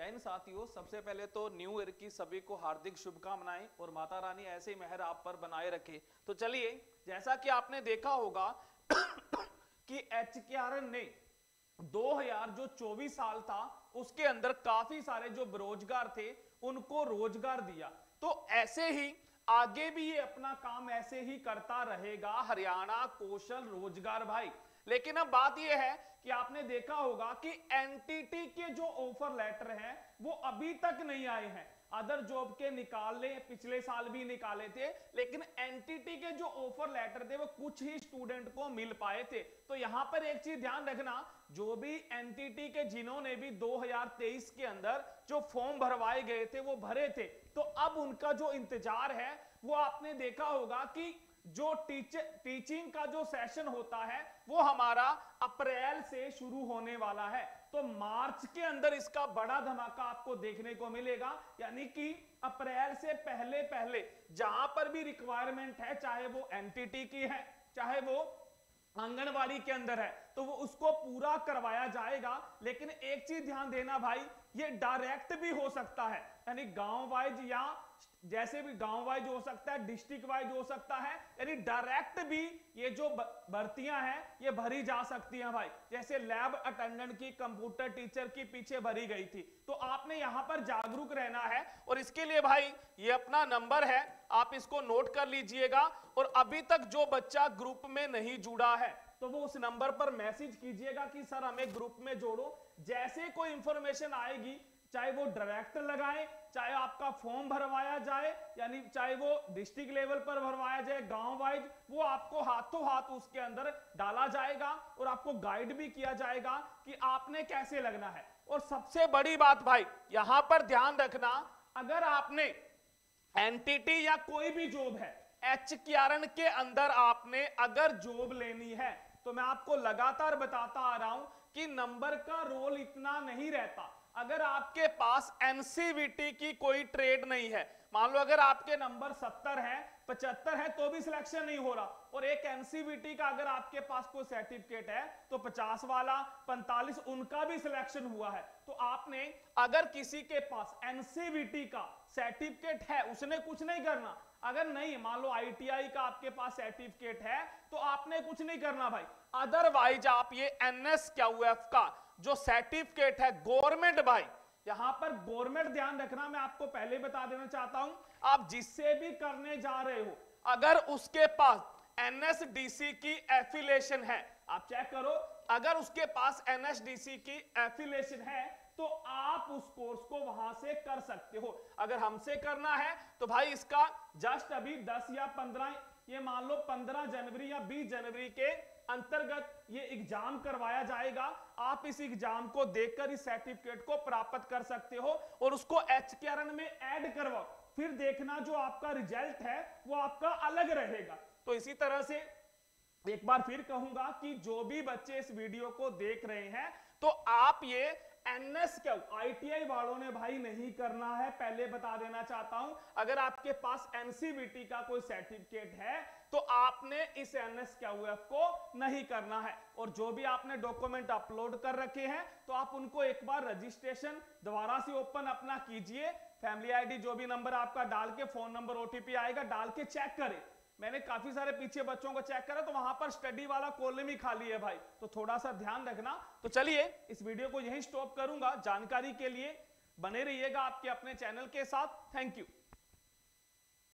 जय हिंद साथियों, सबसे पहले तो न्यू ईयर की सभी को हार्दिक शुभकामनाएं और माता रानी ऐसे ही मेहर आप पर बनाए रखे। तो चलिए, जैसा कि आपने देखा होगा कि एचकेआरएन ने 2024 साल था उसके अंदर काफी सारे जो बेरोजगार थे उनको रोजगार दिया। तो ऐसे ही आगे भी ये अपना काम ऐसे ही करता रहेगा हरियाणा कौशल रोजगार भाई। लेकिन अब बात यह है कि आपने देखा होगा कि एनटीटी के जो ऑफर लेटर हैं वो अभी तक नहीं आए हैं। अदर जॉब के निकाले, पिछले साल भी निकाले थे, लेकिन एनटीटी के जो ऑफर लेटर थे वो कुछ ही स्टूडेंट को मिल पाए थे। तो यहां पर एक चीज ध्यान रखना, जो भी एनटीटी के जिन्होंने भी 2023 के अंदर जो फॉर्म भरवाए गए थे वो भरे थे, तो अब उनका जो इंतजार है वो आपने देखा होगा कि जो टीचिंग का जो सेशन होता है वो हमारा अप्रैल से शुरू होने वाला है। तो मार्च के अंदर इसका बड़ा धमाका आपको देखने को मिलेगा, यानी कि अप्रैल से पहले पहले जहां पर भी रिक्वायरमेंट है, चाहे वो एनटीटी की है चाहे वो आंगनवाड़ी के अंदर है, तो वो उसको पूरा करवाया जाएगा। लेकिन एक चीज ध्यान देना भाई, ये डायरेक्ट भी हो सकता है, यानी गांव वाइज या जैसे भी गांव वाइज हो सकता है, डिस्ट्रिक्ट वाइज हो सकता है, यानी डायरेक्ट भी ये जो भर्तियां हैं ये भरी जा सकती हैं भाई। जैसे लैब अटेंडेंट की, कंप्यूटर टीचर की पीछे भरी गई थी। तो आपने यहां पर जागरूक रहना है और इसके लिए भाई ये अपना नंबर है, आप इसको नोट कर लीजिएगा। और अभी तक जो बच्चा ग्रुप में नहीं जुड़ा है तो वो उस नंबर पर मैसेज कीजिएगा कि सर हमें ग्रुप में जोड़ो। जैसे कोई इंफॉर्मेशन आएगी, चाहे वो डायरेक्ट लगाएं, चाहे आपका फॉर्म भरवाया जाए, यानी चाहे वो डिस्ट्रिक्ट लेवल पर भरवाया जाए, गांव वाइज, वो आपको हाथों हाथ उसके अंदर डाला जाएगा और आपको गाइड भी किया जाएगा कि आपने कैसे लगना है। और सबसे बड़ी बात भाई यहां पर ध्यान रखना, अगर आपने एनटीटी या कोई भी जॉब है एचकेआरएन के अंदर आपने अगर जॉब लेनी है, तो मैं आपको लगातार बताता आ रहा हूं कि नंबर का रोल इतना नहीं रहता। अगर आपके पास एनसीवीटी की कोई ट्रेड नहीं है, मान लो अगर आपके नंबर 70 है, 75 है, तो भी सिलेक्शन नहीं हो रहा, और एक एनसीवीटी का अगर आपके पास कोई सर्टिफिकेट है तो 50 वाला 45 उनका भी सिलेक्शन हुआ है। तो आपने अगर किसी के पास एनसीवीटी का सर्टिफिकेट है उसने कुछ नहीं करना। अगर नहीं, मान लो आईटीआई का आपके पास सर्टिफिकेट है तो आपने कुछ नहीं करना भाई। अदरवाइज आप ये एनएसक्यूएफ का जो सर्टिफिकेट है गवर्नमेंट, भाई यहां पर गवर्नमेंट ध्यान रखना, मैं आपको पहले बता देना चाहता हूं, आप जिससे भी करने जा रहे हो अगर उसके पास एनएसडीसी की एफिलिएशन है, आप चेक करो, अगर उसके पास एनएसडीसी की एफिलिएशन है तो आप उस कोर्स को वहां से कर सकते हो। अगर हमसे करना है तो भाई इसका जस्ट अभी 10 या 15, ये मान लो 15 जनवरी या 20 जनवरी के अंतर्गत ये एग्जाम करवाया जाएगा। आप इस एग्जाम को देखकर इस सर्टिफिकेट को प्राप्त कर सकते हो और उसको एचकेआरएन में ऐड करवाओ, फिर देखना जो आपका रिजल्ट है वो आपका अलग रहेगा। तो इसी तरह से एक बार फिर कहूंगा कि जो भी बच्चे इस वीडियो को देख रहे हैं तो आप ये एनएसक्यू आईटीआई वालों ने भाई नहीं करना है, पहले बता देना चाहता हूं। अगर आपके पास एनसीवीटी का कोई सर्टिफिकेट है तो आपने इस एनएसक्यूएफ को नहीं करना है। और जो भी आपने डॉक्यूमेंट अपलोड कर रखे हैं तो आप उनको एक बार रजिस्ट्रेशन दोबारा से ओपन अपना कीजिए, फैमिली आईडी जो भी नंबर आपका डाल के, फोन नंबर ओटीपी आएगा डाल के चेक करें। मैंने काफी सारे पीछे बच्चों को चेक करा तो वहां पर स्टडी वाला कॉलम ही खाली है भाई, तो थोड़ा सा ध्यान रखना। तो चलिए इस वीडियो को यहीं स्टॉप करूंगा। जानकारी के लिए बने रहिएगा आपके अपने चैनल के साथ। Thank you.